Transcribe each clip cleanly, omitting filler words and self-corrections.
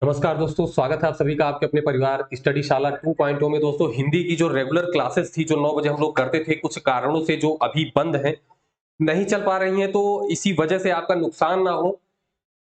नमस्कार दोस्तों, स्वागत है आप सभी का आपके अपने परिवार स्टडी शाला 2.0 में। दोस्तों, हिंदी की जो रेगुलर क्लासेस थी जो 9 बजे हम लोग करते थे, कुछ कारणों से जो अभी बंद हैं, नहीं चल पा रही हैं, तो इसी वजह से आपका नुकसान ना हो,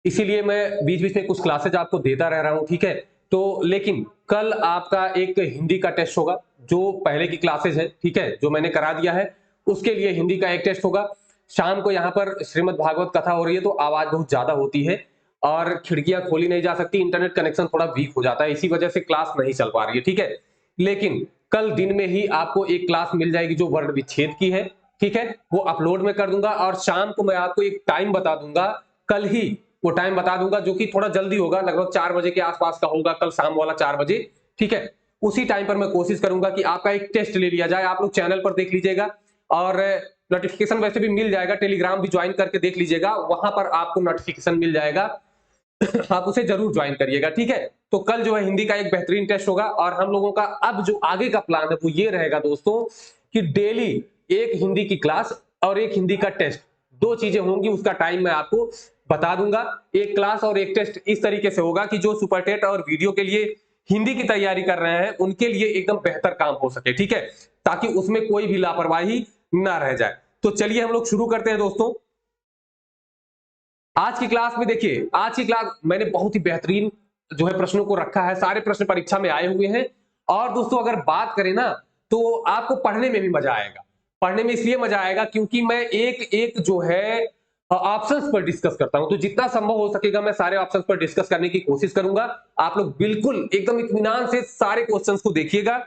इसीलिए मैं बीच-बीच में कुछ क्लासेज आपको देता रह रहा हूँ, ठीक है? तो लेकिन कल आपका एक हिंदी का टेस्ट होगा, जो पहले की क्लासेज है, ठीक है? जो मैंने करा दिया है, उसके लिए हिंदी का एक टेस्ट होगा। शाम को यहाँ पर श्रीमद् भागवत कथा हो रही है, तो आवाज़ बहुत ज़्यादा होती है और खिड़कियाँ खोली नहीं जा सकती, इंटरनेट कनेक्शन थोड़ा वीक हो जाता है, इसी वजह से क्लास नहीं चल पा रही है, ठीक है? लेकिन कल दिन में ही आपको एक क्लास मिल जाएगी जो वर्ण विच्छेद की है, ठीक है? वो अपलोड मैं कर दूँगा और शाम को मैं आपको एक टाइम बता दूँगा, कल ही वो टाइम बता दूंगा जो कि थोड़ा जल्दी होगा, लगभग 4 बजे के आसपास का होगा, कल शाम वाला 4 बजे, ठीक है? उसी टाइम पर मैं कोशिश करूंगा कि आपका एक टेस्ट ले लिया जाए। आप लोग चैनल पर देख लीजिएगा और नोटिफिकेशन वैसे भी मिल जाएगा, टेलीग्राम भी ज्वाइन करके देख लीजिएगा, वहां पर आपको नोटिफिकेशन मिल जाएगा। आप उसे जरूर ज्वाइन करिएगा, ठीक है? तो कल जो है हिंदी का एक बेहतरीन टेस्ट होगा और हम लोगों का अब जो आगे का प्लान है वो ये रहेगा दोस्तों कि डेली एक हिंदी की क्लास और एक हिंदी का टेस्ट, दो चीजें होंगी। उसका टाइम मैं आपको बता दूंगा। एक क्लास और एक टेस्ट इस तरीके से होगा कि जो सुपर टेट और वीडियो के लिए हिंदी की तैयारी कर रहे हैं उनके लिए एकदम बेहतर काम हो सके, ठीक है? ताकि उसमें कोई भी लापरवाही ना रह जाए। तो चलिए हम लोग शुरू करते हैं दोस्तों। आज की क्लास में देखिए, आज की क्लास मैंने बहुत ही बेहतरीन जो है प्रश्नों को रखा है, सारे प्रश्न परीक्षा में आए हुए हैं। और दोस्तों अगर बात करें ना, तो आपको पढ़ने में भी मजा आएगा। पढ़ने में इसलिए मजा आएगा क्योंकि मैं एक एक जो है ऑप्शंस पर डिस्कस करता हूं, तो जितना संभव हो सकेगा मैं सारे ऑप्शंस पर डिस्कस करने की कोशिश करूंगा। आप लोग बिल्कुल एकदम इत्मीनान से सारे क्वेश्चंस को देखिएगा,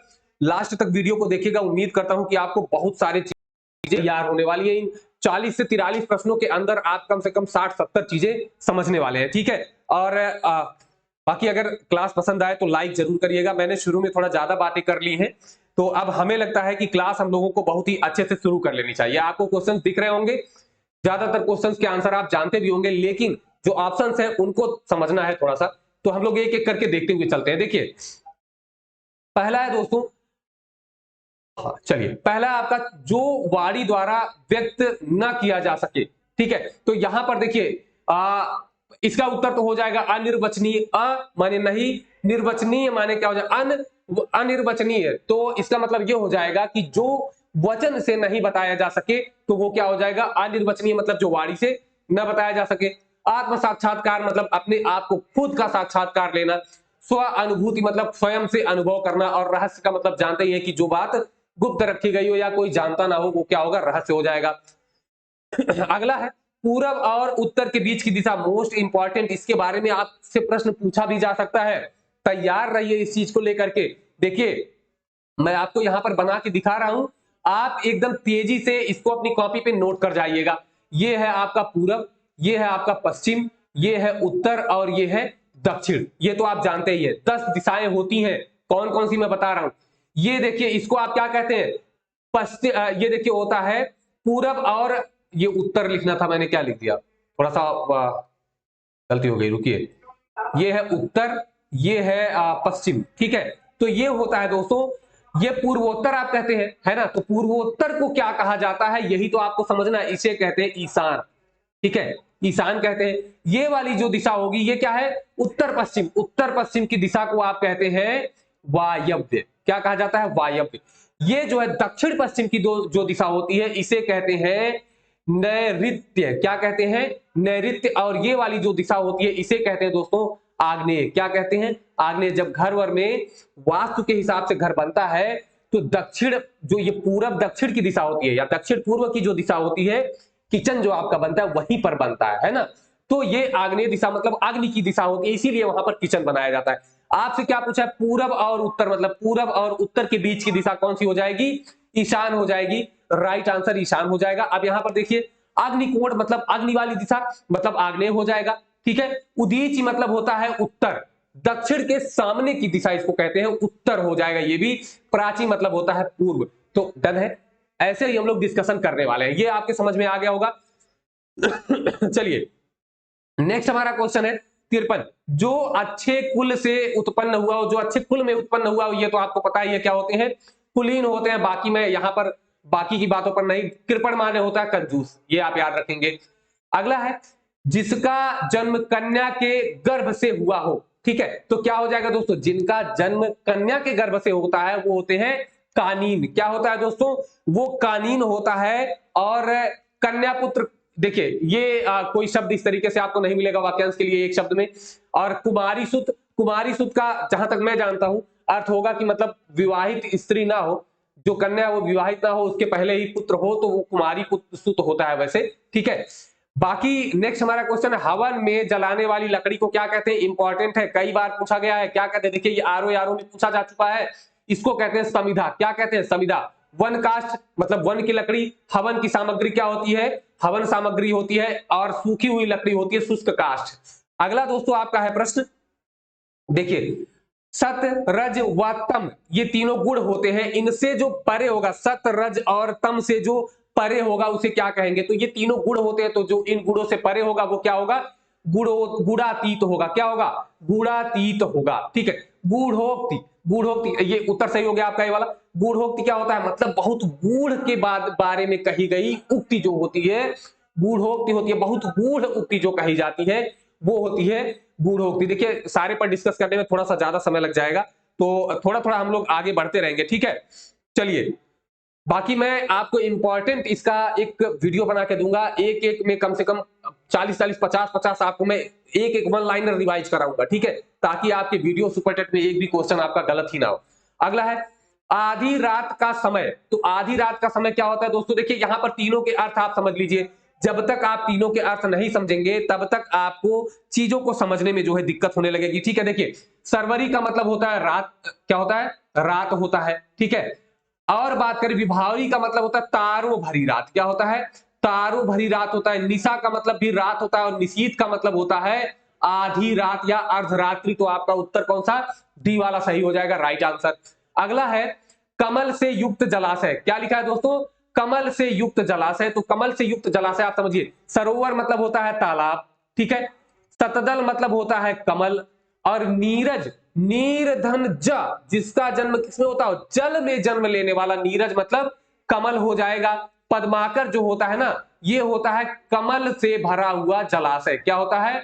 लास्ट तक वीडियो को देखिएगा। उम्मीद करता हूं कि आपको बहुत सारे चीजें तैयार होने वाली है। इन 40 से 43 प्रश्नों के अंदर आप कम से कम 60-70 चीजें समझने वाले हैं, ठीक है? और बाकी अगर क्लास पसंद आए तो लाइक जरूर करिएगा। मैंने शुरू में थोड़ा ज्यादा बातें कर ली हैं, तो अब हमें लगता है कि क्लास हम लोगों को बहुत ही अच्छे से शुरू कर लेनी चाहिए। आपको क्वेश्चंस दिख रहे होंगे, ज्यादातर क्वेश्चंस के आंसर आप जानते भी होंगे, लेकिन जो ऑप्शंस है उनको समझना है थोड़ा सा। तो हम लोग एक एक करके देखते हुए चलते हैं। देखिए, पहला है दोस्तों, हाँ, चलिए पहला आपका जो वाणी द्वारा व्यक्त न किया जा सके, ठीक है? तो यहां पर देखिए, इसका उत्तर तो हो जाएगा अनिर्वचनीय। माने नहीं, निर्वचनीय माने क्या हो जाएगा? अनिर्वचनीय। तो इसका मतलब ये हो जाएगा कि जो वचन से नहीं बताया जा सके तो वो क्या हो जाएगा? अनिर्वचनीय। मतलब जो वाणी से न बताया जा सके। आत्म साक्षात्कार मतलब अपने आप को खुद का साक्षात्कार लेना। स्व अनुभूति मतलब स्वयं से अनुभव करना। और रहस्य का मतलब जानते ही है कि जो बात गुप्त रखी गई हो या कोई जानता ना हो वो क्या होगा? रहस्य हो जाएगा। अगला है पूरब और उत्तर के बीच की दिशा, मोस्ट इंपॉर्टेंट। इसके बारे में आपसे प्रश्न पूछा भी जा सकता है, तैयार रहिए इस चीज को लेकर के। देखिए, मैं आपको यहां पर बना के दिखा रहा हूं, आप एकदम तेजी से इसको अपनी कॉपी पे नोट कर जाइएगा। ये है आपका पूरब, ये है आपका पश्चिम, ये है उत्तर और ये है दक्षिण। ये तो आप जानते ही है, 10 दिशाएं होती हैं। कौन कौन सी मैं बता रहा हूं। ये देखिए, इसको आप क्या कहते हैं? पश्चिम। ये देखिए होता है पूरब और ये उत्तर लिखना था, मैंने क्या लिख दिया, थोड़ा सा गलती हो गई, रुकिए। ये है उत्तर, ये है पश्चिम, ठीक है? तो ये होता है दोस्तों, ये पूर्वोत्तर आप कहते हैं, है ना? तो पूर्वोत्तर को क्या कहा जाता है यही तो आपको समझना है। इसे कहते हैं ईशान, ठीक है? ईशान कहते हैं। ये वाली जो दिशा होगी ये क्या है? उत्तर पश्चिम। उत्तर पश्चिम की दिशा को आप कहते हैं वायव्य। क्या कहा जाता है? वायव्य। ये जो है दक्षिण पश्चिम की दो जो दिशा होती है इसे कहते हैं नैऋत्य। क्या कहते हैं? नैऋत्य। और ये वाली जो दिशा होती है इसे कहते हैं दोस्तों आग्नेय। क्या कहते हैं? आग्नेय। जब घर वर में वास्तु के हिसाब से घर बनता है तो दक्षिण, जो ये पूरब दक्षिण की दिशा होती है या दक्षिण पूर्व की जो दिशा होती है, किचन जो आपका बनता है वहीं पर बनता है ना? तो ये आग्नेय दिशा मतलब अग्नि की दिशा होती है, इसीलिए वहां पर किचन बनाया जाता है। आपसे क्या पूछा है? पूरब और उत्तर, मतलब पूरब और उत्तर के बीच की दिशा कौन सी हो जाएगी? ईशान हो जाएगी। राइट आंसर ईशान हो जाएगा। अब यहां पर देखिए, अग्निकोण मतलब अग्नि वाली दिशा, मतलब आग्नेय हो जाएगा, ठीक है? उदीची मतलब होता है उत्तर, दक्षिण के सामने की दिशा इसको कहते हैं उत्तर हो जाएगा ये भी। प्राची मतलब होता है पूर्व। तो डन है। ऐसे ही हम लोग डिस्कशन करने वाले हैं, ये आपके समझ में आ गया होगा। चलिए, नेक्स्ट हमारा क्वेश्चन है 53। जो अच्छे कुल से उत्पन्न हुआ हो, जो अच्छे कुल में उत्पन्न हुआ हो, ये तो आपको पता ही है क्या होते हैं? कुलीन होते हैं। बाकी मैं यहां पर बाकी की बातों पर नहीं, कृपण माने होता है कंजूस, ये आप याद रखेंगे। अगला है जिसका जन्म कन्या के गर्भ से हुआ हो। ठीक है, तो क्या हो जाएगा दोस्तों, जिनका जन्म कन्या के गर्भ से होता है वो होते हैं कानीन। क्या होता है दोस्तों, वो कानीन होता है। और कन्या पुत्र, देखिए ये कोई शब्द इस तरीके से आपको नहीं मिलेगा वाक्यांश के लिए एक शब्द में। और कुमारी सुत, कुमारी सुत का जहां तक मैं जानता हूं अर्थ होगा कि मतलब विवाहित स्त्री ना हो, जो कन्या वो विवाहित ना हो, उसके पहले ही पुत्र हो तो वो कुमारी पुत्र सुत होता है वैसे, ठीक है। बाकी नेक्स्ट हमारा क्वेश्चन है, हवन में जलाने वाली लकड़ी को क्या कहते हैं, इंपॉर्टेंट है, कई बार पूछा गया है। क्या कहते हैं, देखिए ये आरओ में पूछा जा चुका है। इसको कहते हैं समिधा। क्या कहते हैं, समिधा। वन काष्ठ मतलब वन की लकड़ी। हवन की सामग्री क्या होती है, हवन सामग्री होती है। और सूखी हुई लकड़ी होती है शुष्क काष्ठ। अगला दोस्तों आपका है प्रश्न, देखिए सत रज व तम ये तीनों गुण होते हैं, इनसे जो परे होगा, सत रज और तम से जो परे होगा उसे क्या कहेंगे, तो ये तीनों गुण होते हैं, तो जो इन गुणों से परे होगा वो क्या होगा, गुणातीत होगा। क्या होगा, गुणातीत होगा, ठीक है। गूढ़ोक्ति, गूढ़ोक्ति ये उत्तर सही हो गया आपका ये वाला। गूढ़ोक्ति क्या होता है, मतलब बहुत गूढ़ के बाद बारे में कही गई उक्ति जो होती है, गूढ़ोक्ति होती है। बहुत गूढ़ उक्ति जो कही जाती है वो होती है गूढ़ोक्ति। देखिए सारे पर डिस्कस करने में थोड़ा सा ज्यादा समय लग जाएगा, तो थोड़ा थोड़ा हम लोग आगे बढ़ते रहेंगे, ठीक है। चलिए बाकी मैं आपको इंपॉर्टेंट इसका एक वीडियो बना के दूंगा, एक एक में कम से कम 40-40, 50-50 आपको मैं एक एक वन लाइनर रिवाइज कराऊंगा, ठीक है, ताकि आपके वीडियो सुपर टेट में एक भी क्वेश्चन आपका गलत ही ना हो। अगला है आधी रात का समय। तो आधी रात का समय क्या होता है दोस्तों, देखिए यहां पर तीनों के अर्थ आप समझ लीजिए। जब तक आप तीनों के अर्थ नहीं समझेंगे तब तक आपको चीजों को समझने में जो है दिक्कत होने लगेगी, ठीक है। देखिए सरवरी का मतलब होता है रात, क्या होता है, रात होता है, ठीक है। और बात करें विभावरी का मतलब होता है तारों भरी रात, क्या होता है, तारों भरी रात होता है। निशा का मतलब भी रात होता है, और निशीत का मतलब होता है आधी रात या अर्धरात्रि। तो आपका उत्तर कौन सा, डी वाला सही हो जाएगा, राइट आंसर। अगला है कमल से युक्त जलाशय। क्या लिखा है दोस्तों, कमल से युक्त जलाशय। तो कमल से युक्त जलाशय आप समझिए, सरोवर मतलब होता है तालाब, ठीक है। सतदल मतलब होता है कमल। और नीरज, नीरधन ज, जिसका जन्म किसमें होता है, जल में जन्म लेने वाला, नीरज मतलब कमल हो जाएगा। पद्माकर जो होता है ना, ये होता है कमल से भरा हुआ जलाशय। क्या होता है,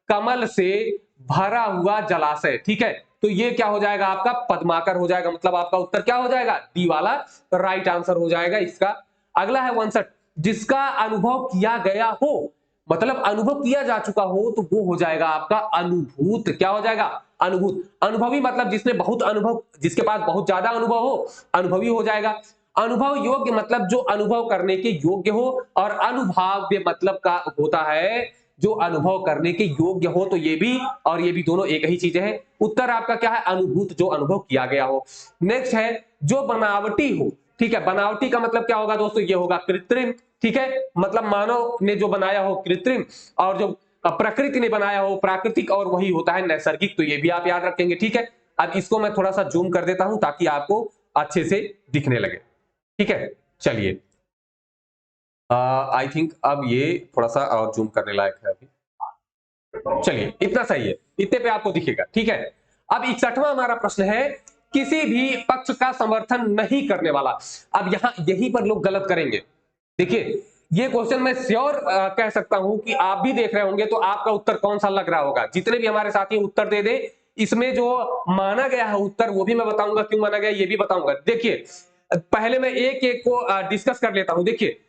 कमल से भरा हुआ जलाशय, ठीक है। तो ये क्या हो जाएगा आपका, पद्माकर हो जाएगा। मतलब आपका उत्तर क्या हो जाएगा, डी वाला राइट आंसर हो जाएगा इसका। अगला है 59, जिसका अनुभव किया गया हो, मतलब अनुभव किया जा चुका हो, तो वो हो जाएगा आपका अनुभूत। क्या हो जाएगा, अनुभूत। अनुभवी मतलब जिसने बहुत अनुभव, जिसके पास बहुत ज्यादा अनुभव हो, अनुभवी हो जाएगा। अनुभव योग्य मतलब जो अनुभव करने के योग्य हो, और अनुभाव्य मतलब का होता है जो अनुभव करने के योग्य हो। तो ये भी और ये भी दोनों एक ही चीजें हैं। उत्तर आपका क्या है, अनुभूत, जो अनुभव किया गया हो। नेक्स्ट है जो बनावटी हो, ठीक है। बनावटी का मतलब क्या होगा दोस्तों, ये होगा कृत्रिम, ठीक है। मतलब मानव ने जो बनाया हो कृत्रिम, और जो प्रकृति ने बनाया हो प्राकृतिक, और वही होता है नैसर्गिक। तो ये भी आप याद रखेंगे, ठीक है। अब इसको मैं थोड़ा सा जूम कर देता हूं ताकि आपको अच्छे से दिखने लगे, ठीक है। चलिए आई थिंक अब ये थोड़ा सा और जूम करने लायक है अभी। चलिए इतना सही है, इतने पे आपको दिखेगा, ठीक है। अब 61वां हमारा प्रश्न है, किसी भी पक्ष का समर्थन नहीं करने वाला। अब यहां यहीं पर लोग गलत करेंगे। देखिए ये क्वेश्चन मैं श्योर कह सकता हूं कि आप भी देख रहे होंगे, तो आपका उत्तर कौन सा लग रहा होगा। जितने भी हमारे साथी उत्तर दे दे, इसमें जो माना गया है उत्तर वो भी मैं बताऊंगा, क्यों माना गया ये भी बताऊंगा। देखिए पहले मैं एक एक को डिस्कस कर लेता हूं। देखिए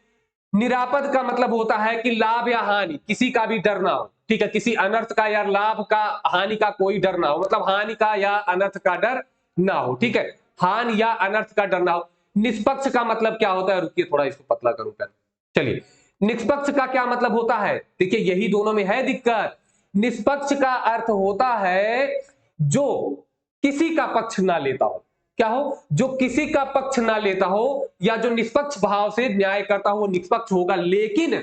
निरापद का मतलब होता है कि लाभ या हानि, किसी का भी डर ना हो, ठीक है। किसी अनर्थ का या लाभ का, हानि का कोई डर ना हो, मतलब हानि का या अनर्थ का डर ना हो, ठीक है। हानि या अनर्थ का डर ना हो। निष्पक्ष का मतलब क्या होता है, रुकिए थोड़ा इसको पतला करूं पहले। चलिए निष्पक्ष का क्या मतलब होता है, देखिए यही दोनों में है दिक्कत। निष्पक्ष का अर्थ होता है जो किसी का पक्ष ना लेता हो। क्या हो, जो किसी का पक्ष ना लेता हो, या जो निष्पक्ष भाव से न्याय करता हो, वो निष्पक्ष होगा। लेकिन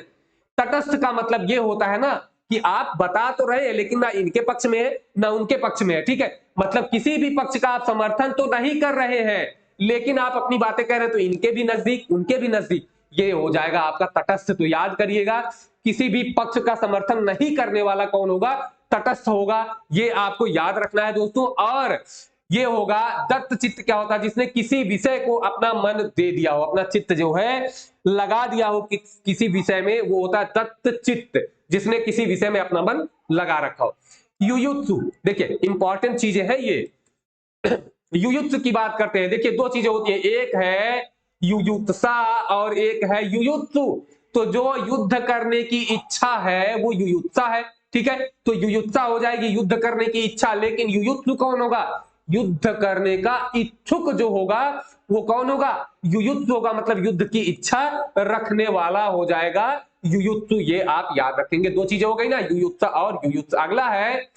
तटस्थ का मतलब ये होता है ना कि आप बता तो रहे हैं लेकिन ना इनके पक्ष में है ना उनके पक्ष में है, ठीक है। मतलब किसी भी पक्ष का आप समर्थन तो नहीं कर रहे हैं, लेकिन आप अपनी बातें कह रहे हैं, तो इनके भी नजदीक उनके भी नजदीक, ये हो जाएगा आपका तटस्थ। तो याद करिएगा, किसी भी पक्ष का समर्थन नहीं करने वाला कौन होगा, तटस्थ होगा। ये आपको याद रखना है दोस्तों। और ये होगा दत्त चित्त। क्या होता है, जिसने किसी विषय को अपना मन दे दिया हो, अपना चित्त जो है लगा दिया हो किसी विषय में, वो होता है दत्त चित्त, जिसने किसी विषय में अपना मन लगा रखा हो। युयुत्सु, देखिए इंपॉर्टेंट चीजें हैं ये। युयुत्सु की बात करते हैं, देखिए दो चीजें होती है, एक है युयुत्सा और एक है युयुत्सु। तो जो युद्ध करने की इच्छा है वो युयुत्सा है, ठीक है। तो युयुत्सा हो जाएगी युद्ध करने की इच्छा, लेकिन युयुत्सु कौन होगा? युद्ध करने का इच्छुक जो होगा वो कौन होगा? युयुत्सु होगा, मतलब युद्ध की इच्छा रखने वाला हो जाएगा युयुत्सु। ये आप याद रखेंगे, दो चीजें हो गई ना, युयुत्सा और युयुत्सु। अगला है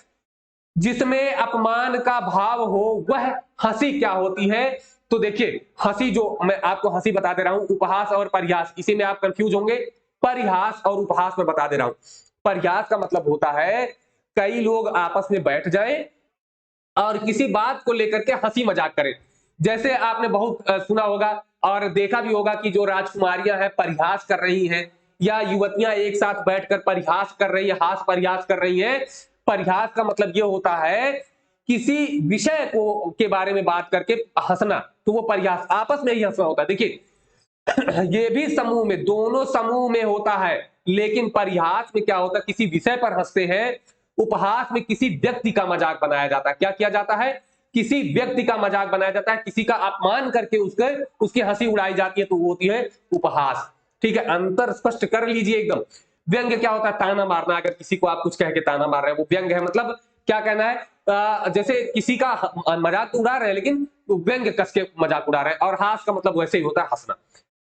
जिसमें अपमान का भाव हो वह हंसी क्या होती है? तो देखिए हंसी, जो मैं आपको हंसी बता दे रहा हूं, उपहास और परिहास, इसी में आप कंफ्यूज होंगे। परिहास और उपहास में बता दे रहा हूं। परिहास का मतलब होता है कई लोग आपस में बैठ जाएं और किसी बात को लेकर के हंसी मजाक करें। जैसे आपने बहुत सुना होगा और देखा भी होगा कि जो राजकुमारियां हैं परिहास कर रही हैं, या युवतियां एक साथ बैठकर परिहास कर रही है, हास परिहास कर रही हैं। परिहास का मतलब ये होता है किसी विषय को के बारे में बात करके हंसना, तो वो परिहास, आपस में ही हंसना होता है। देखिए ये भी समूह में, दोनों समूह में होता है, लेकिन परिहास में क्या होता है, किसी विषय पर हंसते हैं। उपहास में किसी व्यक्ति का मजाक बनाया जाता है। क्या किया जाता है? किसी व्यक्ति का मजाक बनाया जाता है, किसी का अपमान करके उसकी हंसी उड़ाई जाती है, तो वो होती है उपहास। ठीक है, अंतर स्पष्ट कर लीजिए एकदम। व्यंग्य क्या होता है? ताना मारना, अगर किसी को आप कुछ कह के ताना मार रहे हैं वो व्यंग्य है। मतलब क्या कहना है, जैसे किसी का मजाक उड़ा रहे हैं लेकिन व्यंग्य कस के मजाक उड़ा रहे हैं। और हास का मतलब वैसे ही होता है, हंसना।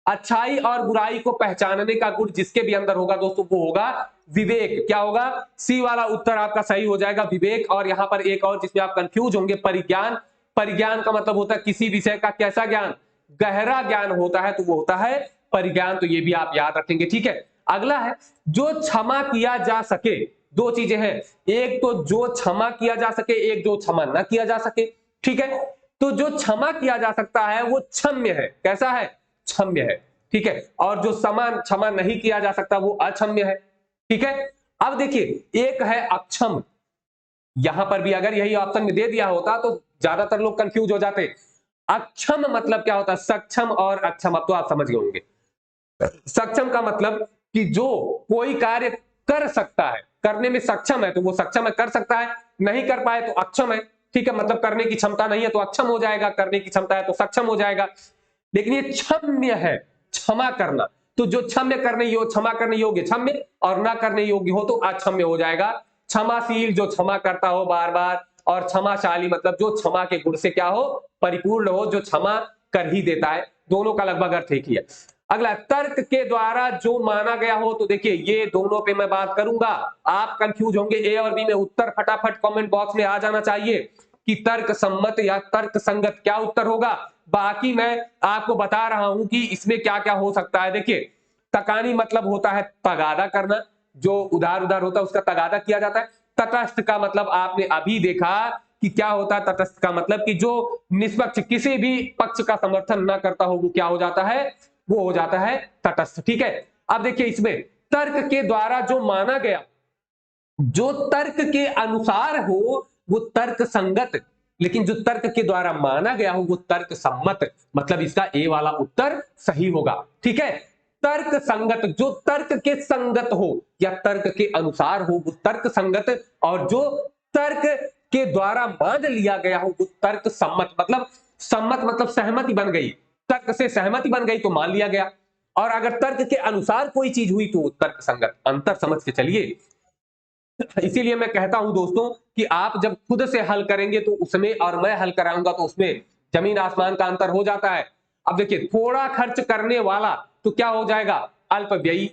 अच्छाई और बुराई को पहचानने का गुण जिसके भी अंदर होगा दोस्तों वो होगा विवेक। क्या होगा? सी वाला उत्तर आपका सही हो जाएगा, विवेक। और यहां पर एक और जिसमें आप कंफ्यूज होंगे, परिज्ञान। परिज्ञान का मतलब होता है किसी विषय का कैसा ज्ञान? गहरा ज्ञान होता है, तो वो होता है परिज्ञान। तो ये भी आप याद रखेंगे, ठीक है। अगला है जो क्षमा किया जा सके। दो चीजें हैं, एक तो जो क्षमा किया जा सके, एक जो क्षमा ना किया जा सके, ठीक है। तो जो क्षमा किया जा सकता है वो क्षम्य है। कैसा है? क्षम्य है, ठीक है। और जो समान क्षमा नहीं किया जा सकता वो अक्षम्य है, ठीक है। अब देखिए एक है अक्षम, यहां पर भी अगर यही ऑप्शन में दे दिया होता तो ज्यादातर लोग कंफ्यूज हो जाते। अक्षम मतलब क्या होता है? सक्षम और अक्षम, अब तो आप समझ गए होंगे। सक्षम का मतलब कि जो कोई कार्य कर सकता है, करने में सक्षम है तो वो सक्षम है, कर सकता है। नहीं कर पाए तो अक्षम है, ठीक है। मतलब करने की क्षमता नहीं है तो अक्षम हो जाएगा, करने की क्षमता है तो सक्षम हो जाएगा। लेकिन ये क्षम्य है, क्षमा करना। तो जो क्षम्य करने योग्य, क्षमा करने योग्य क्षम्य, और ना करने योग्य हो तो अक्षम्य हो जाएगा। क्षमाशील जो क्षमा करता हो बार बार, और क्षमाशाली मतलब जो क्षमा के गुण से क्या हो? परिपूर्ण हो, जो क्षमा कर ही देता है। दोनों का लगभग अर्थ एक ही है। अगला, तर्क के द्वारा जो माना गया हो। तो देखिए ये दोनों पे मैं बात करूंगा, आप कंफ्यूज होंगे। ए और बी में उत्तर फटाफट कमेंट बॉक्स में आ जाना चाहिए कि तर्क सम्मत या तर्क संगत क्या उत्तर होगा। बाकी मैं आपको बता रहा हूं कि इसमें क्या क्या हो सकता है। देखिए तकानी मतलब होता है तगादा करना, जो उधार उधार होता है उसका तगादा किया जाता है। तटस्थ का मतलब आपने अभी देखा कि क्या होता है। तटस्थ का मतलब कि जो निष्पक्ष, किसी भी पक्ष का समर्थन ना करता हो, वो क्या हो जाता है? वो हो जाता है तटस्थ, ठीक है। अब देखिए इसमें तर्क के द्वारा जो माना गया, जो तर्क के अनुसार हो वो तर्क संगत, लेकिन जो तर्क के द्वारा माना गया हो वो तर्क सम्मत। मतलब इसका ए वाला उत्तर सही होगा, ठीक है। तर्क संगत, जो तर्क के संगत हो या तर्क के अनुसार हो वो तर्क संगत, और जो तर्क के द्वारा मान लिया गया हो वो तर्क सम्मत। मतलब सम्मत मतलब सहमति बन गई, तर्क से सहमति बन गई तो मान लिया गया। और अगर तर्क के अनुसार कोई चीज हुई तो तर्क संगत। अंतर समझ के चलिए। इसीलिए मैं कहता हूं दोस्तों कि आप जब खुद से हल करेंगे तो उसमें, और मैं हल कराऊंगा तो उसमें जमीन आसमान का अंतर हो जाता है। अब देखिए थोड़ा खर्च करने वाला तो क्या हो जाएगा? अल्प व्ययी,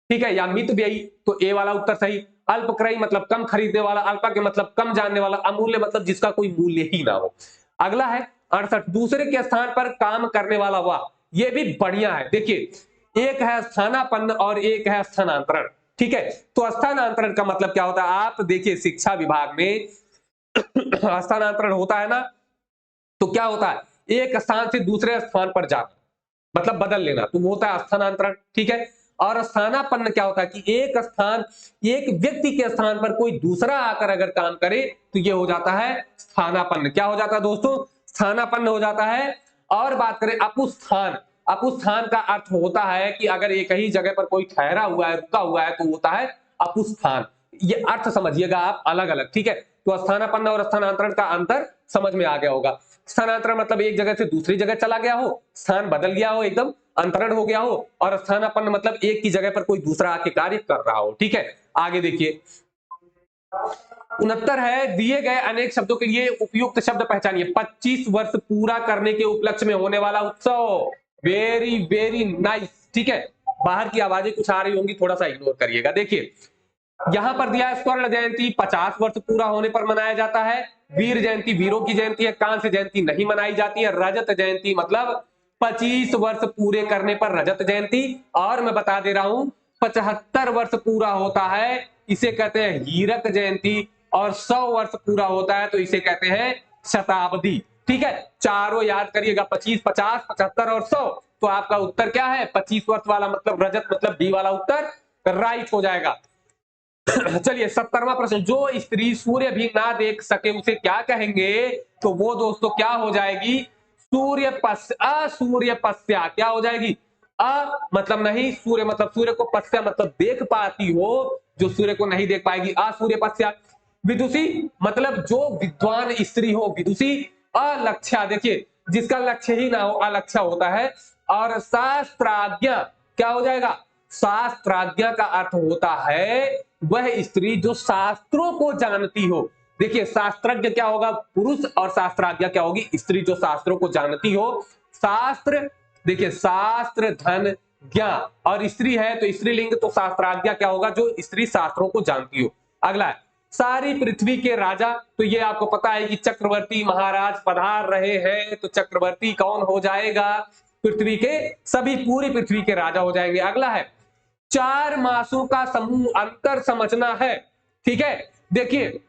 ठीक है, या मित व्ययी, तो ए वाला उत्तर सही। अल्प क्रयी मतलब कम खरीदने वाला, अल्पा के मतलब कम जानने वाला, अमूल्य मतलब जिसका कोई मूल्य ही ना हो। अगला है 68, दूसरे के स्थान पर काम करने वाला। वाह, ये भी बढ़िया है। देखिए एक है स्थानापन्न और एक है स्थानांतरण, ठीक है। तो स्थानांतरण का मतलब क्या होता है? आप देखिए शिक्षा विभाग में स्थानांतरण होता है ना, तो क्या होता है? एक स्थान से दूसरे स्थान पर जाना, मतलब बदल लेना, तो वो होता है स्थानांतरण, ठीक है। और स्थानापन्न क्या होता है कि एक स्थान, एक व्यक्ति के स्थान पर कोई दूसरा आकर अगर काम करे तो ये हो जाता है स्थानापन्न। क्या हो जाता है दोस्तों? स्थानापन्न हो जाता है। और बात करें अपुस्थान, अपुस्थान का अर्थ होता है कि अगर एक ही जगह पर कोई ठहरा हुआ है, रुका हुआ है, तो होता है अपुस्थान। ये अर्थ समझिएगा आप अलग अलग, ठीक है। तो स्थानापन्न और स्थानांतरण का अंतर समझ में आ गया होगा। स्थानांतरण मतलब एक जगह से दूसरी जगह चला गया हो, स्थान बदल गया हो, एकदम अंतरण हो गया हो, और स्थानापन्न मतलब एक की जगह पर कोई दूसरा आके कार्य कर रहा हो, ठीक है। आगे देखिए 69 है, दिए गए अनेक शब्दों के लिए उपयुक्त शब्द पहचानिए। 25 वर्ष पूरा करने के उपलक्ष्य में होने वाला उत्सव। वेरी वेरी नाइस, ठीक है। बाहर की आवाजें कुछ आ रही होंगी, थोड़ा सा इग्नोर करिएगा। देखिए यहां पर दिया है स्वर्ण जयंती 50 वर्ष पूरा होने पर मनाया जाता है। वीर जयंती वीरों की जयंती है, कांस्य जयंती नहीं मनाई जाती है। रजत जयंती मतलब 25 वर्ष पूरे करने पर रजत जयंती। और मैं बता दे रहा हूं 75 वर्ष पूरा होता है, इसे कहते हैं हीरक जयंती। और 100 वर्ष पूरा होता है तो इसे कहते हैं शताब्दी, ठीक है। चारों याद करिएगा, 25, 50, 75 और 100। तो आपका उत्तर क्या है? 25 वर्ष वाला मतलब रजत, मतलब डी वाला उत्तर राइट हो जाएगा। चलिए 70वां प्रश्न, जो स्त्री सूर्य भी ना देख सके उसे क्या कहेंगे? तो वो दोस्तों क्या हो जाएगी? असूर्य पस्या। क्या हो जाएगी? मतलब नहीं, सूर्य मतलब सूर्य को, पस्या मतलब देख पाती हो, जो सूर्य को नहीं देख पाएगी, असूर्य पस्या। विदुषी मतलब जो विद्वान स्त्री हो, विदुषी। अलक्ष्या, देखिए जिसका लक्ष्य ही ना हो अलक्ष्या होता है। और शास्त्राज्ञा क्या हो जाएगा? शास्त्राज्ञा का अर्थ होता है वह स्त्री जो शास्त्रों को जानती हो। देखिए शास्त्रज्ञ क्या होगा? पुरुष, और शास्त्राज्ञा क्या होगी? स्त्री जो शास्त्रों को जानती हो। शास्त्र, देखिए शास्त्र धन ज्ञा, और स्त्री है तो स्त्रीलिंग, तो शास्त्राज्ञा क्या होगा? जो स्त्री शास्त्रों को जानती हो। अगला है सारी पृथ्वी के राजा। तो ये आपको पता है कि चक्रवर्ती महाराज पधार रहे हैं, तो चक्रवर्ती कौन हो जाएगा? पृथ्वी के सभी, पूरी पृथ्वी के राजा हो जाएंगे। अगला है 4 मासों का समूह, अंतर समझना है, ठीक है। देखिए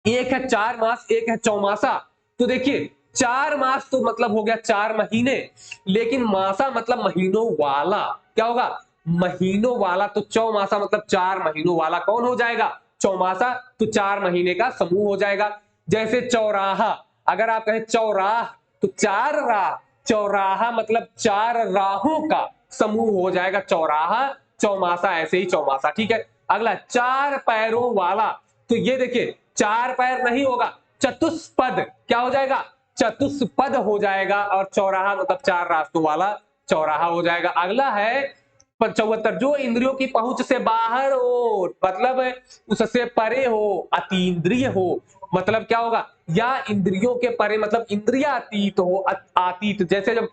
एक है 4 मास, एक है चौमासा। तो देखिए 4 मास तो मतलब हो गया 4 महीने, लेकिन मासा मतलब महीनों वाला। क्या होगा? महीनों वाला। तो चौमासा मतलब 4 महीनों वाला कौन हो जाएगा? चौमासा। तो 4 महीने का समूह हो जाएगा। जैसे चौराहा, अगर आप कहें चौराह तो 4 राह, चौराहा मतलब 4 राहों का समूह हो जाएगा चौराहा। चौमासा ऐसे ही चौमासा, ठीक है। अगला 4 पैरों वाला। तो ये देखिए 4 पैर नहीं होगा, चतुष्पद। क्या हो जाएगा? चतुष्पद हो जाएगा। और चौराहा मतलब 4 रास्तों वाला चौराहा हो जाएगा। अगला है 75, जो इंद्रियों की पहुंच से बाहर हो, मतलब उससे परे हो, अतीन्द्रिय हो। मतलब क्या होगा? या इंद्रियों के परे मतलब इंद्रिया अतीत हो। अतीत जैसे जब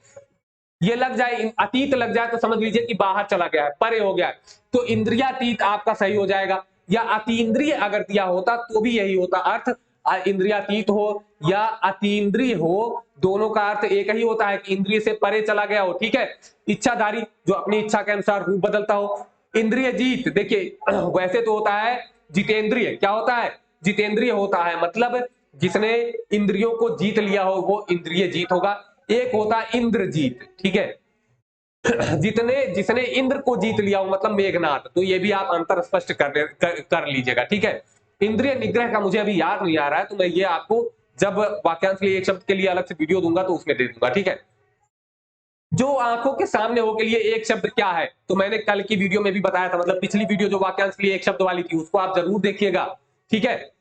ये लग जाए, अतीत लग जाए तो समझ लीजिए कि बाहर चला गया है, परे हो गया है। तो इंद्रियातीत आपका सही हो जाएगा। या अतीन्द्रिय अगर दिया होता तो भी यही होता अर्थ। इंद्रियातीत हो या अतीन्द्रिय हो, दोनों का अर्थ एक ही होता है कि इंद्रिय से परे चला गया हो, ठीक है। इच्छाधारी, जो अपनी इच्छा के अनुसार रूप बदलता हो। इंद्रिय जीत, देखिए वैसे तो होता है जितेंद्रिय। क्या होता है? जितेंद्रिय होता है, मतलब जिसने इंद्रियों को जीत लिया हो वो इंद्रिय जीत होगा। एक होता है इंद्रजीत, ठीक है। जिसने इंद्र को जीत लिया हो मतलब मेघनाथ। तो ये भी आप अंतर स्पष्ट कर लीजिएगा, ठीक है। इंद्रिय निग्रह का मुझे अभी याद नहीं आ रहा है, तो मैं ये आपको जब वाक्यांश के लिए एक शब्द के लिए अलग से वीडियो दूंगा तो उसमें दे दूंगा, ठीक है। जो आंखों के सामने हो के लिए एक शब्द क्या है? तो मैंने कल की वीडियो में भी बताया था, मतलब पिछली वीडियो जो वाक्यांश के लिए एक शब्द वाली थी उसको आप जरूर देखिएगा, ठीक है।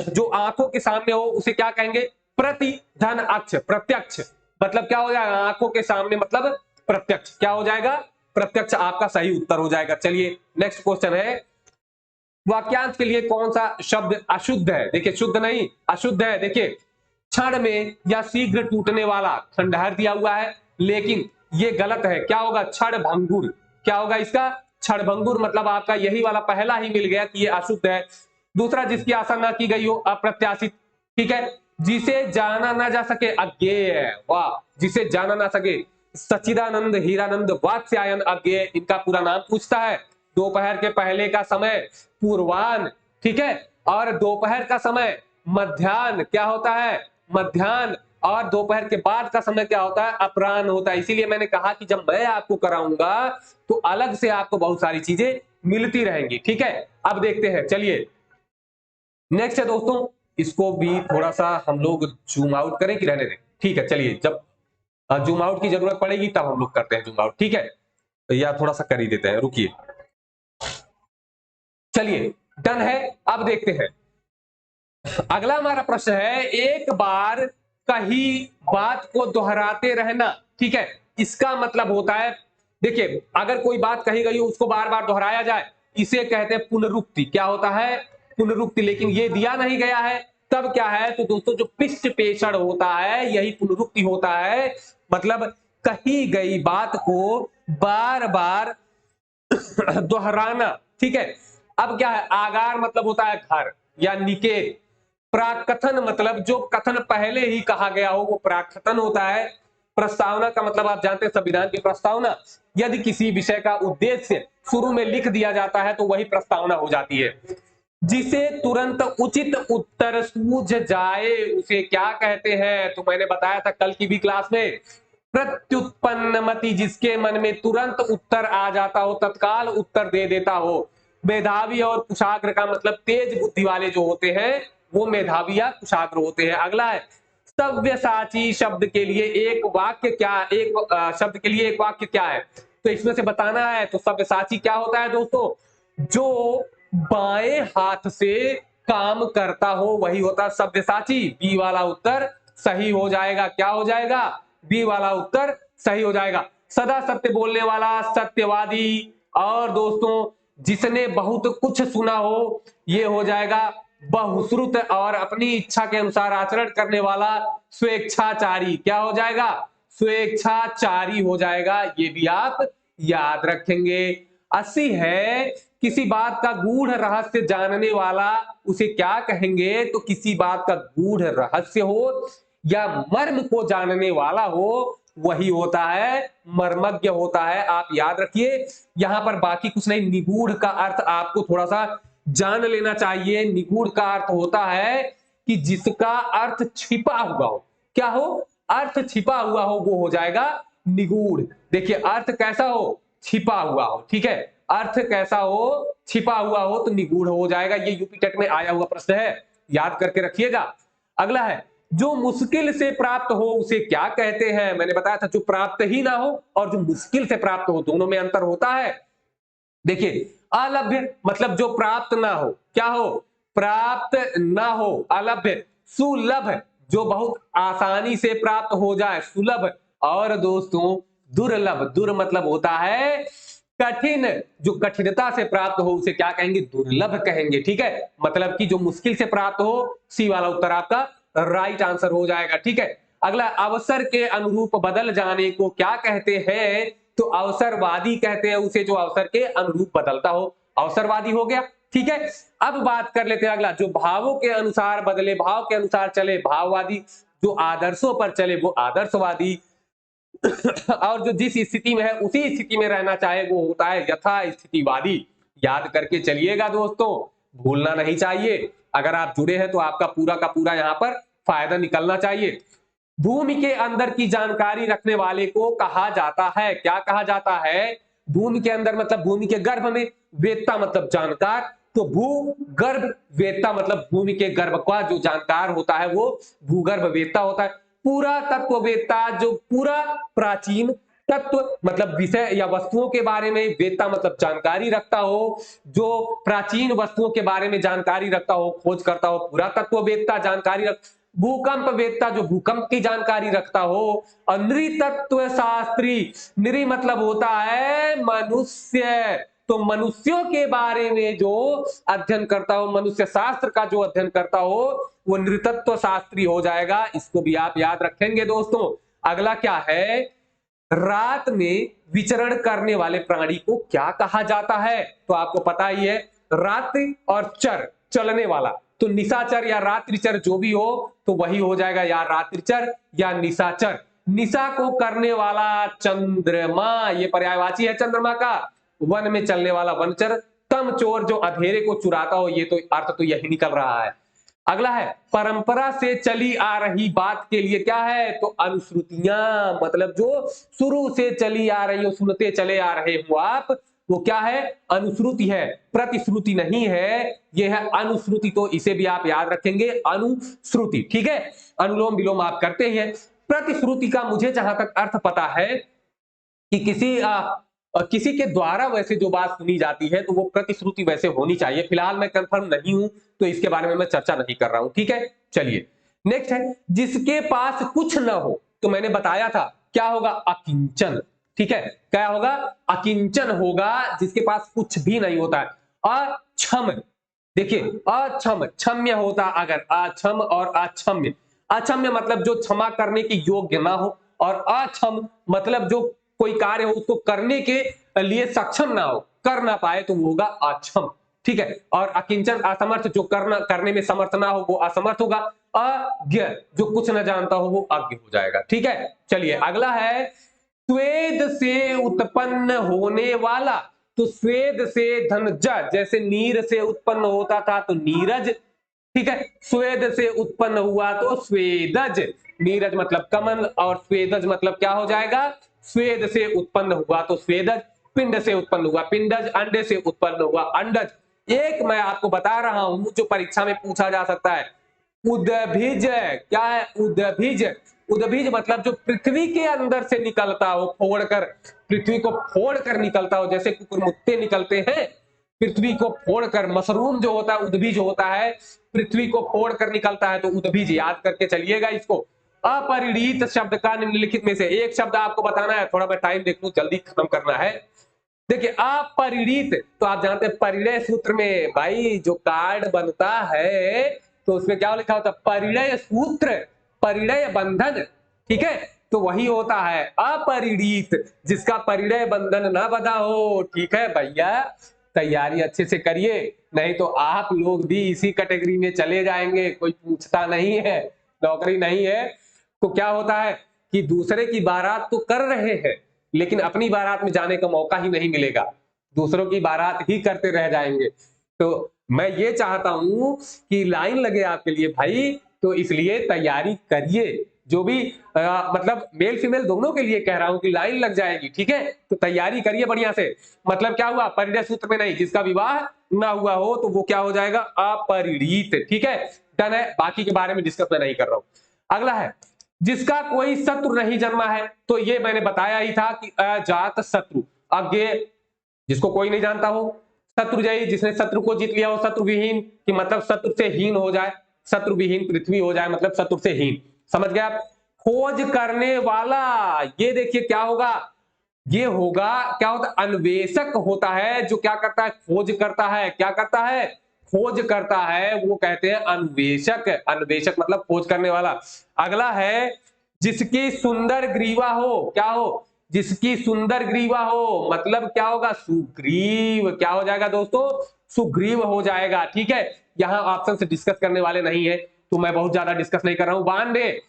जो आंखों के सामने हो उसे क्या कहेंगे? प्रति धन अक्ष, प्रत्यक्ष। मतलब क्या हो जाएगा? आंखों के सामने मतलब प्रत्यक्ष। क्या हो जाएगा? प्रत्यक्ष आपका सही उत्तर हो जाएगा। चलिए नेक्स्ट क्वेश्चन है, वाक्यांश के लिए कौन सा शब्द अशुद्ध है? देखिए शुद्ध नहीं, अशुद्ध है। देखिए क्षण में या शीघ्र टूटने वाला, खंडहर दिया हुआ है, लेकिन ये गलत है। क्या होगा? क्षण भंगुर। क्या होगा इसका? क्षण भंगुर। मतलब आपका यही वाला पहला ही मिल गया कि ये अशुद्ध है। दूसरा, जिसकी आशा ना की गई हो, अप्रत्याशित, ठीक है। जिसे जाना ना जा सके, अज्ञेय। वाह, जिसे जाना ना सके। सच्चिदानंद हीरानंद वात्स्यायन अज्ञेय, इनका पूरा नाम पूछता है। दोपहर के पहले का समय पूर्वान, ठीक है। और दोपहर का समय मध्याह्न। क्या होता है? मध्याह्न। और दोपहर के बाद का समय क्या होता है? अपराह्न होता है। इसीलिए मैंने कहा कि जब मैं आपको कराऊंगा तो अलग से आपको बहुत सारी चीजें मिलती रहेंगी, ठीक है। अब देखते हैं, चलिए नेक्स्ट है दोस्तों, इसको भी थोड़ा सा हम लोग जूम आउट करें कि रहने दें? ठीक है, चलिए जब जूम आउट की जरूरत पड़ेगी तब हम लोग करते हैं जूम आउट, ठीक है। तो या थोड़ा सा कर ही देते हैं, रुकिए। चलिए डन है। अब देखते हैं अगला हमारा प्रश्न है, एक बार कही बात को दोहराते रहना। ठीक है, इसका मतलब होता है, देखिए अगर कोई बात कही गई हो उसको बार बार दोहराया जाए, इसे कहते हैं पुनरुक्ति। क्या होता है? पुनरुक्ति। लेकिन ये दिया नहीं गया है, तब क्या है? तो दोस्तों जो पिष्ट पेषण होता है यही पुनरुक्ति होता है। मतलब कही गई बात को बार बार दोहराना। ठीक है, अब क्या है? आगार मतलब होता है घर या निकेत। प्राकथन मतलब जो कथन पहले ही कहा गया हो वो प्राकथन होता है। प्रस्तावना का मतलब आप जानते हैं संविधान की प्रस्तावना। यदि किसी विषय का उद्देश्य शुरू में लिख दिया जाता है तो वही प्रस्तावना हो जाती है। जिसे तुरंत उचित उत्तर सूझ जाए उसे क्या कहते हैं? तो मैंने बताया था कल की भी क्लास में, प्रत्युत्पन्नमति, जिसके मन में तुरंत उत्तर आ जाता हो, तत्काल उत्तर दे देता हो। मेधावी और कुशाग्र का मतलब तेज बुद्धि वाले जो होते हैं वो मेधावी या कुशाग्र होते हैं। अगला है सव्यसाची शब्द के लिए एक वाक्य क्या, शब्द के लिए एक वाक्य क्या है? तो इसमें से बताना है। तो सव्यसाची क्या होता है दोस्तों? जो बाएं हाथ से काम करता हो वही होता है सव्यसाची। बी वाला उत्तर सही हो जाएगा। क्या हो जाएगा? बी वाला उत्तर सही हो जाएगा। सदा सत्य बोलने वाला सत्यवादी। और दोस्तों जिसने बहुत कुछ सुना हो ये हो जाएगा बहुश्रुत, और अपनी इच्छा के अनुसार आचरण करने वाला स्वेच्छाचारी। क्या हो जाएगा? स्वेच्छाचारी हो जाएगा। ये भी आप याद रखेंगे। 80 है, किसी बात का गूढ़ रहस्य जानने वाला उसे क्या कहेंगे? तो किसी बात का गूढ़ रहस्य हो या मर्म को जानने वाला हो वही होता है मर्मज्ञ होता है। आप याद रखिए, यहां पर बाकी कुछ नहीं। निगूढ़ का अर्थ आपको थोड़ा सा जान लेना चाहिए। निगूढ़ का अर्थ होता है कि जिसका अर्थ छिपा हुआ हो। क्या हो? अर्थ छिपा हुआ हो वो हो जाएगा निगूढ़। देखिए अर्थ कैसा हो? छिपा हुआ हो। ठीक है, अर्थ कैसा हो? छिपा हुआ हो तो निगूढ़ हो जाएगा। ये यूपी टेट में आया हुआ प्रश्न है, याद करके रखिएगा। अगला है, जो मुश्किल से प्राप्त हो उसे क्या कहते हैं? मैंने बताया था जो प्राप्त ही ना हो और जो मुश्किल से प्राप्त हो दोनों में अंतर होता है। देखिए अलभ्य मतलब जो प्राप्त ना हो। क्या हो? प्राप्त ना हो, अलभ्य। सुलभ जो बहुत आसानी से प्राप्त हो जाए, सुलभ। और दोस्तों दुर्लभ, दुर मतलब होता है कठिन, जो कठिनता से प्राप्त हो उसे क्या कहेंगे? दुर्लभ कहेंगे। ठीक है, मतलब कि जो मुश्किल से प्राप्त हो। सी वाला उत्तर आपका राइट आंसर हो जाएगा। ठीक है, अगला, अवसर के अनुरूप बदल जाने को क्या कहते हैं? तो अवसरवादी कहते हैं उसे जो अवसर के अनुरूप बदलता हो, अवसरवादी हो गया। ठीक है, अब बात कर लेते हैं अगला, जो भावों के अनुसार बदले, भाव के अनुसार चले, भाववादी। जो आदर्शों पर चले वो आदर्शवादी। और जो जिस स्थिति में है उसी स्थिति में रहना चाहे वो होता है यथा स्थितिवादी। याद करके चलिएगा दोस्तों, भूलना नहीं चाहिए। अगर आप जुड़े हैं तो आपका पूरा का पूरा यहाँ पर फायदा निकलना चाहिए। भूमि के अंदर की जानकारी रखने वाले को कहा जाता है, क्या कहा जाता है? भूमि के अंदर मतलब भूमि के गर्भ में, वेत्ता मतलब जानकार। तो भूगर्भ वेत्ता मतलब भूमि के गर्भ का जो जानकार होता है वो भूगर्भ वेत्ता होता है। पूरा तत्ववेत्ता जो पूरा प्राचीन तत्व मतलब विषय या वस्तुओं के बारे में, वेत्ता मतलब जानकारी रखता हो, जो प्राचीन वस्तुओं के बारे में जानकारी रखता हो, खोज करता हो, पूरा तत्ववेत्ता जानकारी रख। भूकंप वेत्ता जो भूकंप की जानकारी रखता हो। और नृतत्व शास्त्री, नृ मतलब होता है मनुष्य, तो मनुष्यों के बारे में जो अध्ययन करता हो, मनुष्य शास्त्र का जो अध्ययन करता हो वो नृतत्व शास्त्री हो जाएगा। इसको भी आप याद रखेंगे दोस्तों। अगला क्या है, रात में विचरण करने वाले प्राणी को क्या कहा जाता है? तो आपको पता ही है, रात्रि और चर चलने वाला, तो निशाचर या रात्रिचर जो भी हो तो वही हो जाएगा या रात्रिचर या निशाचर। निशा को करने वाला चंद्रमा, ये पर्यायवाची है चंद्रमा का। वन में चलने वाला वनचर। तम चोर जो अंधेरे को चुराता हो, ये तो अर्थ तो यही निकल रहा है। अगला है, परंपरा से चली आ रही बात के लिए क्या है? तो अनुश्रुतियां, मतलब जो शुरू से चली आ रही हो, सुनते चले आ रहे हो आप, वो क्या है? अनुश्रुति है, प्रतिश्रुति नहीं है, ये है अनुश्रुति। तो इसे भी आप याद रखेंगे, अनुश्रुति। ठीक है, अनुलोम विलोम आप करते हैं। प्रतिश्रुति का मुझे जहां तक अर्थ पता है कि किसी किसी के द्वारा वैसे जो बात सुनी जाती है तो वो प्रतिश्रुति वैसे होनी चाहिए। फिलहाल मैं कंफर्म नहीं हूं तो इसके बारे में मैं चर्चा नहीं कर रहा हूं, ठीक है। चलिए नेक्स्ट है, जिसके पास कुछ न हो, तो मैंने बताया था क्या होगा, अकिंचन, ठीक है। क्या होगा, अकिंचन होगा, जिसके पास कुछ भी नहीं होता है। अक्षम, देखिए अक्षम, क्षम्य होता अगर, अक्षम और अक्षम्य। अक्षम्य मतलब जो क्षमा करने के योग्य ना हो, और अक्षम मतलब जो कोई कार्य हो उसको करने के लिए सक्षम ना हो, कर ना पाए, तो वो होगा अक्षम, ठीक है। और अकिंचन असमर्थ, जो करने में समर्थ ना हो वो असमर्थ होगा। अज्ञ, जो कुछ न जानता हो वो अज्ञ हो जाएगा, ठीक है। चलिए अगला है, स्वेद से उत्पन्न होने वाला, तो स्वेद से धनज, जैसे नीर से उत्पन्न होता था तो नीरज, ठीक है। स्वेद से उत्पन्न हुआ तो स्वेदज, नीरज मतलब कमल और स्वेदज मतलब क्या हो जाएगा, स्वेद से उत्पन्न हुआ तो स्वेदज। पिंड से उत्पन्न हुआ पिंडज, अंडे से उत्पन्न हुआ अंडज। एक मैं आपको बता रहा हूं जो परीक्षा में पूछा जा सकता है, उदभिज, क्या है उदभिज, उदभिज मतलब जो पृथ्वी के अंदर से निकलता हो, फोड़कर, पृथ्वी को फोड़कर निकलता हो, जैसे कुकुरमुत्ते निकलते हैं पृथ्वी को फोड़कर, मशरूम जो होता है उद्भिज होता है, पृथ्वी को फोड़कर निकलता है तो उद्भिज, याद करके चलिएगा इसको। अपरिणीत शब्द का निम्नलिखित में से एक शब्द आपको बताना है, थोड़ा मैं टाइम देख लूं, जल्दी खत्म करना है। देखिए अपरिणीत, तो आप जानते हैं परिणय सूत्र में भाई जो कार्ड बनता है तो उसमें क्या लिखा होता है, परिणय सूत्र, परिणय बंधन, ठीक है। तो वही होता है अपरिणीत, जिसका परिणय बंधन ना बंधा हो, ठीक है भैया। तैयारी अच्छे से करिए, नहीं तो आप लोग भी इसी कैटेगरी में चले जाएंगे, कोई पूछता नहीं है, नौकरी नहीं है। तो क्या होता है कि दूसरे की बारात तो कर रहे हैं लेकिन अपनी बारात में जाने का मौका ही नहीं मिलेगा, दूसरों की बारात ही करते रह जाएंगे। तो मैं ये चाहता हूं कि लाइन लगे आपके लिए भाई, तो इसलिए तैयारी करिए, जो भी मतलब मेल फीमेल दोनों के लिए कह रहा हूं कि लाइन लग जाएगी, ठीक है। तो तैयारी करिए बढ़िया से। मतलब क्या हुआ, परिणय सूत्र में नहीं, जिसका विवाह ना हुआ हो तो वो क्या हो जाएगा, अपरिणीत, ठीक है। डन है, बाकी के बारे में डिस्कस मैं नहीं कर रहा हूं। अगला है, जिसका कोई शत्रु नहीं जन्मा है, तो ये मैंने बताया ही था कि अजात शत्रु। अब ये जिसको कोई नहीं जानता हो, शत्रुजयी, जिसने शत्रु को जीत लिया हो, शत्रु विहीन कि मतलब शत्रु से हीन हो जाए, शत्रु विहीन पृथ्वी हो जाए मतलब शत्रु से हीन, समझ गए आप। खोज करने वाला, ये देखिए क्या होगा, ये होगा क्या होता है, अन्वेषक होता है, जो क्या करता है, खोज करता है, क्या करता है, खोज करता है, वो कहते हैं अन्वेषक। अन्वेषक मतलब खोज करने वाला। अगला है, जिसकी सुंदर ग्रीवा हो, क्या हो, जिसकी सुंदर ग्रीवा हो मतलब क्या होगा, सुग्रीव, क्या हो जाएगा दोस्तों, सुग्रीव हो जाएगा, ठीक है। यहां ऑप्शन से डिस्कस करने वाले नहीं है तो मैं बहुत ज्यादा डिस्कस नहीं कर रहा हूं। 92,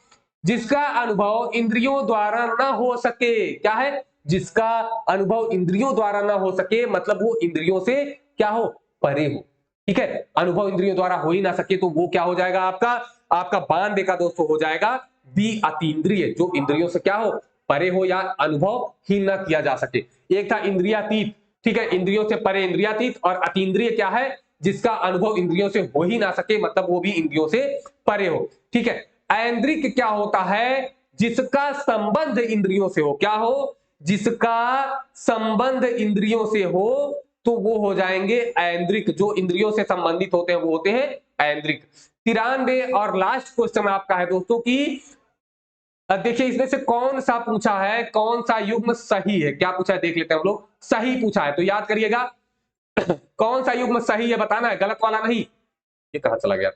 जिसका अनुभव इंद्रियों द्वारा ना हो सके, क्या है, जिसका अनुभव इंद्रियों द्वारा ना हो सके मतलब वो इंद्रियों से क्या हो, परे हो, ठीक है। अनुभव इंद्रियों द्वारा हो ही ना सके तो वो क्या हो जाएगा, आपका आपका 92 का दोस्तों हो जाएगा बी, अतीन्द्रिय, जो इंद्रियों से क्या हो, परे हो या अनुभव ही ना किया जा सके। एक था इंद्रियातीत, ठीक है, इंद्रियों से परे इंद्रियातीत, और अतीन्द्रिय क्या है, जिसका अनुभव इंद्रियों से हो ही ना सके मतलब वो भी इंद्रियों से परे हो, ठीक है। ऐन्द्रिक क्या होता है, जिसका संबंध इंद्रियों से हो, क्या हो, जिसका संबंध इंद्रियों से हो तो वो हो जाएंगे ऐन्द्रिक, जो इंद्रियों से संबंधित होते हैं वो होते हैं ऐन्द्रिक। 93 और लास्ट क्वेश्चन आपका है दोस्तों की, देखिए इसमें से कौन सा पूछा है, कौन सा युग्म सही है, क्या पूछा है देख लेते हैं हम लोग। सही पूछा है तो याद करिएगा कौन सा युग्म सही है बताना है, गलत वाला नहीं। ये कहां चला गया,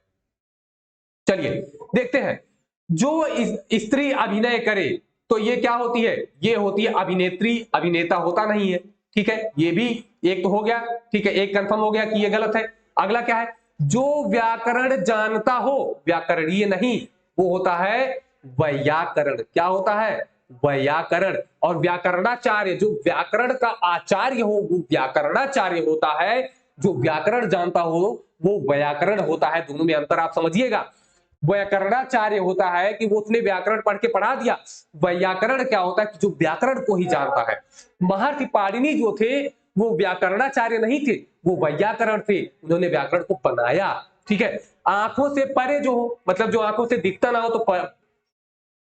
चलिए देखते हैं। जो स्त्री अभिनय करे तो ये क्या होती है, ये होती है अभिनेत्री, अभिनेता होता नहीं है, ठीक है। ये भी एक तो हो गया, ठीक है, एक कंफर्म हो गया कि ये गलत है। अगला क्या है, जो व्याकरण जानता हो, व्याकरणीय नहीं, वो होता है वैयाकरण, क्या होता है, वैयाकरण। और व्याकरणाचार्य, जो व्याकरण का आचार्य हो वो व्याकरणाचार्य होता है, जो व्याकरण जानता हो वो व्याकरण होता है। दोनों में अंतर आप समझिएगा। व्याकरणाचार्य होता है कि वो उसने व्याकरण पढ़ के पढ़ा दिया, वैयाकरण क्या होता है कि जो व्याकरण को ही जानता है। महर्षि पाणिनि जो थे वो व्याकरणाचार्य नहीं थे, वो वैयाकरण थे, उन्होंने व्याकरण को बनाया, ठीक है। आंखों से परे जो हो मतलब जो आंखों से दिखता ना हो तो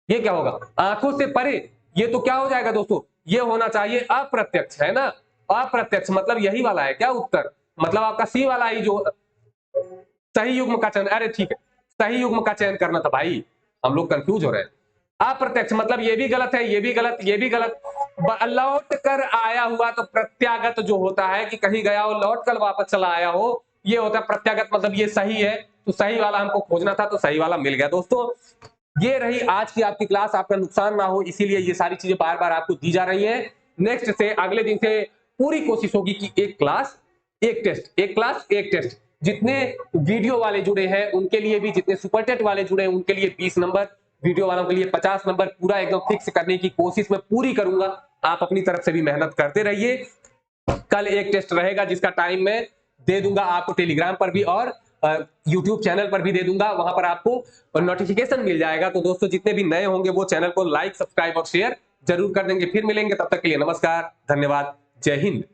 ये क्या होगा, आंखों से परे, ये तो क्या हो जाएगा दोस्तों, ये होना चाहिए अप्रत्यक्ष, है ना। अप्रत्यक्ष मतलब यही वाला है क्या उत्तर, मतलब आपका सी वाला ही जो सही युग्म का चयन, अरे ठीक है, सही युग्म का चयन करना था भाई, हम लोग कंफ्यूज हो रहे हैं। अप्रत्यक्ष मतलब ये भी गलत है, ये भी गलत, ये भी गलत। लौट कर आया हुआ तो प्रत्यागत जो होता है कि कहीं गया हो लौट कर वापस चला आया हो, ये होता है प्रत्यागत, मतलब ये सही है, तो सही वाला हमको खोजना था, तो सही वाला मिल गया। दोस्तों ये रही आज की आपकी क्लास, आपका नुकसान ना हो इसीलिए ये सारी चीजें बार बार आपको दी जा रही है। नेक्स्ट से अगले दिन से पूरी कोशिश होगी कि एक क्लास एक टेस्ट, एक क्लास एक टेस्ट। जितने वीडियो वाले जुड़े हैं उनके लिए भी, जितने सुपरटेट वाले जुड़े हैं उनके लिए 20 नंबर, वीडियो वालों के लिए 50 नंबर, पूरा एकदम फिक्स करने की कोशिश मैं पूरी करूंगा। आप अपनी तरफ से भी मेहनत करते रहिए। कल एक टेस्ट रहेगा जिसका टाइम मैं दे दूंगा आपको टेलीग्राम पर भी और यूट्यूब चैनल पर भी दे दूंगा, वहां पर आपको नोटिफिकेशन मिल जाएगा। तो दोस्तों जितने भी नए होंगे वो चैनल को लाइक, सब्सक्राइब और शेयर जरूर कर देंगे। फिर मिलेंगे, तब तक के लिए नमस्कार, धन्यवाद, जय हिंद।